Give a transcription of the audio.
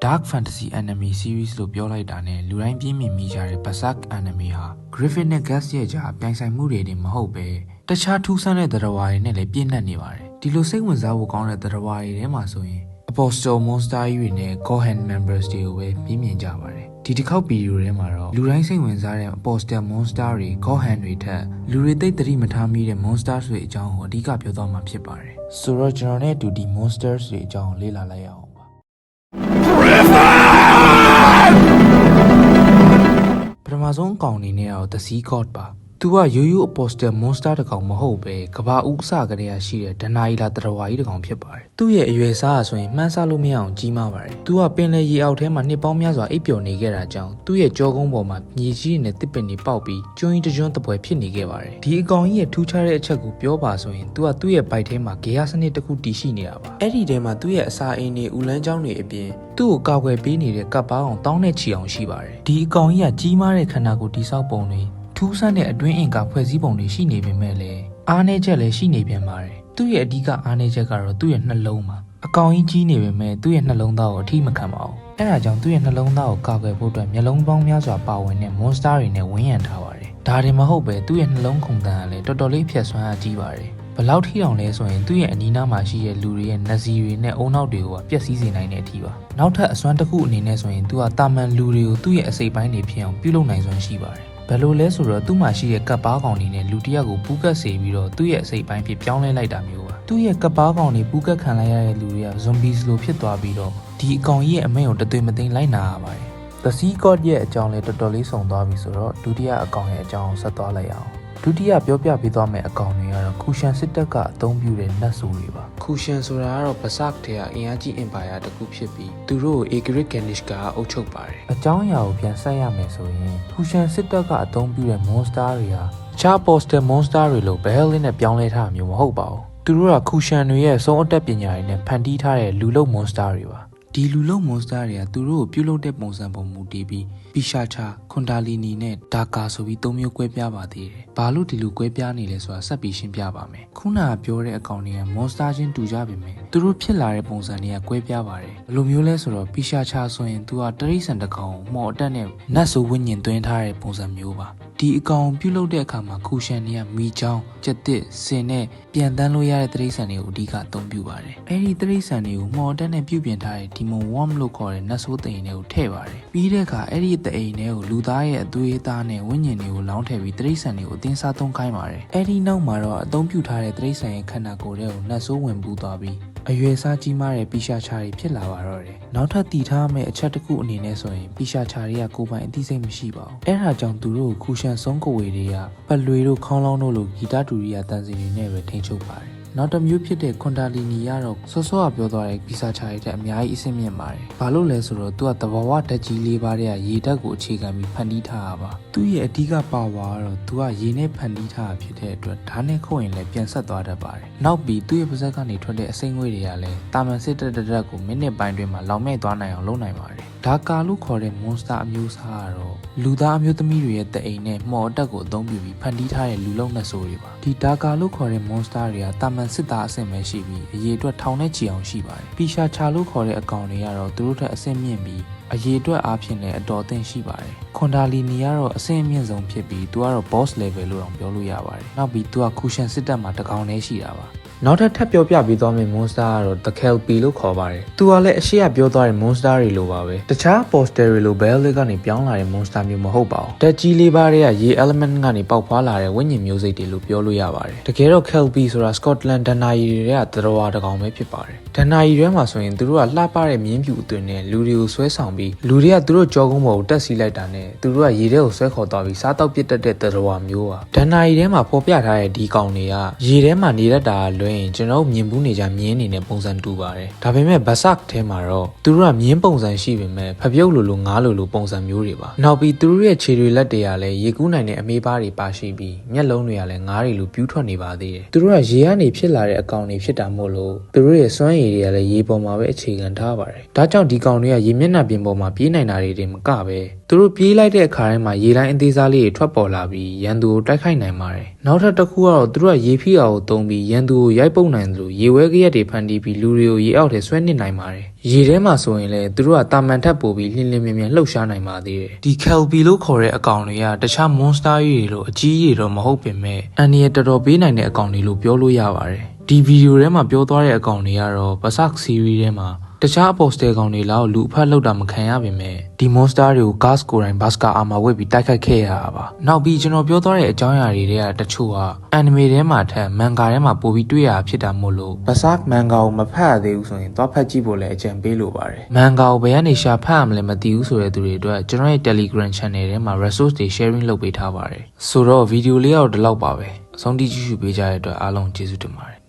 Dark Fantasy Anime Series လို့ပြောလိုက်တာနဲ့လူတိုင်းပြင်းမြင်မိကြတဲ့ Berserk Anime ဟာ Griffin နဲ့ Guts ရဲ့ကြားပြိုင်ဆိုင်မှုတွေတင်မဟုတ်ပဲတခြားထူးဆန်းတဲ့သတ္တဝါတွေနဲ့လည်းပြည့်နှက်နေပါတယ်ဒီလိုစိတ်ဝင်စားဖို့ကောင်းတဲ့သတ္တဝါတွေထဲမှာဆိုရင် Apostle Monster တွေနဲ့ Gohan Members တွေကိုပဲပြင်းမြင်ကြပါတယ်ဒီတစ်ခေါက်ဗီဒီယိုထဲမှာတော့လူတိုင်းစိတ်ဝင်စားတဲ့ Apostle Monster တွေ Gohan တွေထက်လူတွေသိသတိမထားမိတဲ့ Monsters တွေအကြောင်းကိုအဓိကပြောသွားမှာဖြစ်ပါတယ်ဆိုတော့ကျွန်တော်နဲ့အတူဒီ Monsters တွေအကြောင်းလေ့လာလိုက်အောင်ပထမဆုံးအကောင်အနေနဲ့တော့ The Sea God ပါသူကရိုးရိုး Apostle Monster တကောင်မဟုတ်ပဲကဘာဦးစကလေးရရှိတဲ့ဒနာရီလာတရဝါကြီးတကောင်ဖြစ်ပါတယ်သူ့ရဲ့အရွယ်စားဆိုရင်မှန်းဆလို့မရအောင်ကြီးမားပါတယ်သူကပင်လယ်ရေအောက်ထဲမှာနှစ်ပေါင်းများစွာအိပ်ပျော်နေခဲ့တာကြောင့်သူ့ရဲ့ကြောကုန်းပေါ်မှာမြေကြီးနဲ့တစ်ပင်တွေပေါက်ပြီးကျွန်းကြီးကျွန်းတပွဲဖြစ်နေခဲ့ပါတယ်ဒီအကောင်ကြီးရဲ့ထူးခြားတဲ့အချက်ကိုပြောပါဆိုရင်သူကသူ့ရဲ့ဘိုက်ထဲမှာဂေယစနစ်တစ်ခုတည်ရှိနေတာပါအဲ့ဒီထဲမှာသူ့ရဲ့အစာအိမ်တွေဦးလန်းချောင်းတွေအပြင်သူ့ကိုကာကွယ်ပေးနေတဲ့ကပ်ပါအောင်တောင်းနဲ့ချီအောင်ရှိပါတယ်ဒီအကောင်ကြီးကကြီးမားတဲ့ခန္ဓာကိုယ်တိဆောက်ပုံတွေထူးဆန်းတဲ့အတွင်းအင်္ဂါဖွဲ့စည်းပုံတွေရှိနေပေမဲ့လည်းအားနည်းချက်လည်းရှိနေပြန်ပါတယ်သူ့ရဲ့အဓိကအားနည်းချက်ကတော့သူ့ရဲ့နှလုံးပါအကောင်ကြီးကြီးနေပေမဲ့သူ့ရဲ့နှလုံးသားကိုအထိမခံပါဘူးအဲဒါကြောင့်သူ့ရဲ့နှလုံးသားကိုကာကွယ်ဖို့အတွက်မျက်လုံးပေါင်းများစွာပါဝင်တဲ့ monster တွေနဲ့ဝန်းရံထားပါတယ်ဒါတွေမဟုတ်ပဲသူ့ရဲ့နှလုံးခုန်တန်းကလည်းတော်တော်လေးအဖြတ်ဆွမ်းအားကြီးပါတယ်ဘလောက်ထိအောင်လဲဆိုရင်သူ့ရဲ့အနီးနားမှာရှိတဲ့လူတွေရဲ့နဇီတွေနဲ့အုံနောက်တွေကိုပျက်စီးစေနိုင်တဲ့အထိပါနောက်ထပ်အစွမ်းတစ်ခုအနေနဲ့ဆိုရင်သူကတာမန်လူတွေကိုသူ့ရဲ့အစိတ်ပိုင်းတွေဖြစ်အောင်ပြုလုပ်နိုင်စွမ်းရှိပါတယ်ဘယ်လိုလဲဆိုတော့သူ့မှာရှိတဲ့ကပ်ပါးကောင်တွေနဲ့လူတစ်ယောက်ကိုပူးကတ်စေပြီးတော့သူ့ရဲ့အစိတ်ပိုင်းဖြစ်ပြောင်းလဲလိုက်တာမျိုးပါသူ့ရဲ့ကပ်ပါးကောင်တွေပူးကတ်ခံလိုက်ရတဲ့လူတွေက zombies လိုဖြစ်သွားပြီးတော့ဒီအကောင်ကြီးရဲ့အမိန့်ကိုတသွေးမသိမ်းလိုက်နာရပါတယ် The Sea God ရဲ့အကြောင်းလေးတော်တော်လေးစုံသွားပြီဆိုတော့ဒုတိယအကောင်ရဲ့အကြောင်းဆက်သွားလိုက်အောင်ဒုတိယပြောပြပေးသွားမယ့်အကောင်တွေကတော့ကူရှန်စစ်တပ်ကအသုံးပြုတဲ့နတ်ဆိုတွေပါကူရှန်ဆိုတာကတော့ Berserk ထဲကအင်အားကြီး Empire တစ်ခုဖြစ်ပြီးသူတို့ကို Egric Ganish ကအုပ်ချုပ်ပါတယ်အကြောင်းအရာကိုပြန်ဆက်ရမယ်ဆိုရင်ကူရှန်စစ်တပ်ကအသုံးပြုတဲ့ Monster တွေဟာချာ Apostle Monster တွေလိုဘဲလင်းနဲ့ပြောင်းလဲထားမျိုးမဟုတ်ပါဘူးသူတို့ကကူရှန်တွေရဲ့စုံအတက်ပညာတွေနဲ့ဖန်တီးထားတဲ့လူလုံ Monster တွေပါဒီလူလုံ monster တွေကသူတို့ကိုပြုလုပ်တဲ့ပုံစံပုံမူတည်ပြီးပီရှာချာခွန်ဒါလီနီနဲ့ဒါကာဆိုပြီး၃မျိုးကွဲပြားပါသေးတယ်။ဘာလို့ဒီလိုကွဲပြားနေလဲဆိုတာဆက်ပြီးရှင်းပြပါမယ်။ခုနကပြောတဲ့အကောင်တွေက monster ချင်းတူကြပေမဲ့သူတို့ဖြစ်လာတဲ့ပုံစံတွေကကွဲပြားပါတယ်။ဘယ်လိုမျိုးလဲဆိုတော့ပီရှာချာဆိုရင်သူကတရိษံတစ်ကောင်မော်အတက်နဲ့နတ်ဆိုဝိညာဉ်သွင်းထားတဲ့ပုံစံမျိုးပါ။ဒီအကောင်ပြုလုပ်တဲ့အခါမှာခူရှန်တွေကမီချောင်းကြက်တစ်စင်နဲ့ပြန်တန်းလို့ရတဲ့တရိษံတွေကိုအဓိကအသုံးပြုပါတယ်။အဲဒီတရိษံတွေကိုမော်အတက်နဲ့ပြုပြင်ထားတဲ့ Demon Worm လို့ခေါ်တဲ့နတ်ဆိုးသိမ်တွေကိုထည့်ပါတယ်။ပြီးတဲ့အခါအဲ့ဒီသိမ်တွေကိုလူသားရဲ့အသွေးအသားနဲ့ဝိညာဉ်တွေကိုလောင်းထည့်ပြီးတရိษံတွေကိုအတင်းစားသုံးခိုင်းပါတယ်။အဲ့ဒီနောက်မှာတော့အသုံးပြုထားတဲ့တရိษံရဲ့ခန္ဓာကိုယ်တွေကိုနတ်ဆိုးဝင်ပူးသွားပြီးအရွယ်စားကြီးမားတဲ့ပီရှာချာတွေဖြစ်လာပါတော့တယ်။နောက်ထပ်တည်ထားမယ့်အချက်တစ်ခုအနေနဲ့ဆိုရင်ပီရှာချာတွေကကိုယ်ပိုင်အသိစိတ်မရှိပါဘူး။အဲ့ဒါကြောင့်သူတို့ကိုခူရှန်ဆုံးကိုဝေတွေကပတ်လွေတို့ခေါင်းလောင်းတို့လိုဂီတတူရီယာတန်စီတွေနဲ့ပဲထိန်းချုပ်ပါတယ်။နောက်တစ်မျိုးဖြစ်တဲ့ခွန်ဒါလီနီကတော့စောစောကပြောသွားတဲ့ပီစာချာရဲ့အများကြီးအဆင့်မြင့်ပါတယ်။ဘာလို့လဲဆိုတော့သူကသဘာဝဓာတ်ကြီးလေးပါးတဲ့ရေဓာတ်ကိုအခြေခံပြီးဖန်တီးထားတာပါ။သူ့ရဲ့အဓိကပါဝါကတော့သူကရေနဲ့ဖန်တီးထားတာဖြစ်တဲ့အတွက်ဓာတ်နဲ့ခုတ်ရင်လည်းပြန်ဆက်သွားတတ်ပါတယ်။နောက်ပြီးသူ့ရဲ့ပါးစပ်ကနေထွက်တဲ့အစိမ့်ငွေတွေကလည်းတာမန်စစ်တပ်တက်ကိုမိနစ်ပိုင်းတွင်းမှာလောင်မဲ့သွားနိုင်အောင်လုပ်နိုင်ပါတယ်။ဒါကာလို့ခေါ်တဲ့ monster အမျိုးအစားကတော့လူသားအမျိုးသမီးတွေရဲ့တအိမ်နဲ့မှော်အတက်ကိုအသုံးပြုပြီးဖန်တီးထားတဲ့လူလုံးနတ်ဆိုးတွေပါ။ဒီဒါကာလို့ခေါ်တဲ့ monster တွေကတာမန်စစ်သားအဆင့်ပဲရှိပြီးအရေအတွက်ထောင်နဲ့ချီအောင်ရှိပါတယ်။ပီရှာချာလို့ခေါ်တဲ့အကောင်တွေကတော့သူတို့ထက်အဆင့်မြင့်ပြီးအရေအတွက်အားဖြင့်လည်းအတော်အသင့်ရှိပါတယ်။ခွန်ဒါလီနီကတော့အဆင့်အမြင့်ဆုံးဖြစ်ပြီးသူကတော့ boss level လို့တောင်ပြောလို့ရပါတယ်။နောက်ပြီးသူကခူရှန်စစ်တပ်မှာတကောင်နဲ့ရှိတာပါ။နောက်ထပ်ပြောပြပေးသွားမယ့် monster ကတော့ The Kelpie လို့ခေါ်ပါတယ်။သူကလည်းအရှိရပြောသွားတဲ့ monster တွေလိုပါပဲ။တခြား poster တွေလို Bell ကနေပြောင်းလာတဲ့ monster မျိုးမဟုတ်ပါဘူး။တက်ကြီးလေးပါးတွေကရေ element ကနေပေါက်ဖွာလာတဲ့ဝိညာဉ်မျိုးစိတ်တွေလို့ပြောလို့ရပါတယ်။တကယ်တော့ Kelpie ဆိုတာ Scotland ဒဏ္ဍာရီတွေကသတ္တဝါတစ်ကောင်ပဲဖြစ်ပါတယ်။ဒဏ္ဍာရီထဲမှာဆိုရင်သူတို့ကလှပတဲ့မြင်းဖြူအသွင်နဲ့လူတွေကိုဆွဲဆောင်ပြီးလူတွေကသူတို့ကြောကုန်းပေါ်ကိုတက်စီးလိုက်တာနဲ့သူတို့ကရေထဲကိုဆွဲခေါ်သွားပြီးစားတောက်ပစ်တတ်တဲ့သတ္တဝါမျိုးပါ။ဒဏ္ဍာရီထဲမှာဖော်ပြထားတဲ့ဒီကောင်တွေကရေထဲမှာနေတတ်တာလွဲရင်ကျွန်တော်မြင်ဘူးနေကြမြင်းနေတဲ့ပုံစံတူပါတယ်ဒါပေမဲ့ Berserk ထဲမှာတော့သူတို့ကမြင်းပုံစံရှိပေမဲ့ဖပြုတ်လိုငါးလိုပုံစံမျိုးတွေပါနောက်ပြီးသူတို့ရဲ့ခြေတွေလက်တွေကလည်းရေကူးနိုင်တဲ့အမေးပါးတွေပါရှိပြီးမျက်လုံးတွေကလည်းငါးတွေလိုပြူးထွက်နေပါသေးတယ်သူတို့ကရေကနေဖြစ်လာတဲ့အကောင်တွေဖြစ်တာမို့လို့သူတို့ရဲ့စွမ်းရည်တွေကလည်းရေပေါ်မှာပဲအခြေခံထားပါတယ်ဒါကြောင့်ဒီကောင်တွေကရေမျက်နှာပြင်ပေါ်မှာပြေးနိုင်တာတွေတင်မကပဲသူတို့ပြေးလိုက်တဲ့အခါတိုင်းမှာရေလိုင်းအသေးစားလေးတွေထွက်ပေါ်လာပြီးရန်သူကိုတိုက်ခိုက်နိုင်ပါတယ်နောက်ထပ်တစ်ခုကတော့သူတို့ကရေဖိအားကိုသုံးပြီးရန်သူကို ရိုက်ပုတ်နိုင်တယ်လို့ရေဝဲကရက်တွေဖန်တီးပြီးလူတွေကိုရေအောက်ထဲဆွဲနစ်နိုင်ပါတယ်ရေထဲမှာဆိုရင်လည်းသူတို့ကတာမန်ထက်ပိုပြီးလင်းလင်းမြင်မြင်လှုပ်ရှားနိုင်ပါသေးတယ်ဒီ Kelpie လို့ခေါ်တဲ့အကောင်တွေကတခြား monster တွေလို့အကြီးကြီးတော့မဟုတ်ပင်မဲ့အန်ဒီရဲ့တော်တော်ပေးနိုင်တဲ့အကောင်တွေလို့ပြောလို့ရပါတယ်ဒီဗီဒီယိုထဲမှာပြောသွားတဲ့အကောင်တွေကတော့ Berserk series ထဲမှာတခြား apostle ကောင်တွေလောက်လူအဖက်လောက်တာမခံရပါနဲ့ဒီ monster တွေကို gas ကိုယ်တိုင် Berserker armor ဝတ်ပြီးတိုက်ခိုက်ခဲ့ရတာပါနောက်ပြီးကျွန်တော်ပြောသွားတဲ့အကြောင်းအရာတွေထဲကတချို့က anime ထဲမှာထက် manga ထဲမှာပိုပြီးတွေ့ရဖြစ်တာမို့လို့ Berserk manga ကိုမဖတ်ရသေးဘူးဆိုရင်သွားဖတ်ကြည့်ဖို့လည်းအကြံပေးလိုပါတယ် manga ကိုဘယ်ကနေရှာဖတ်ရမလဲမသိဘူးဆိုတဲ့သူတွေအတွက်ကျွန်တော်ရဲ့ Telegram channel ထဲမှာ resource တွေ sharing လုပ်ပေးထားပါတယ်ဆိုတော့ဗီဒီယိုလေးကတော့ဒီလောက်ပါပဲအဆုံးထိကြည့်ရှုပေးကြတဲ့အတွက်အားလုံးကျေးဇူးတင်ပါတယ်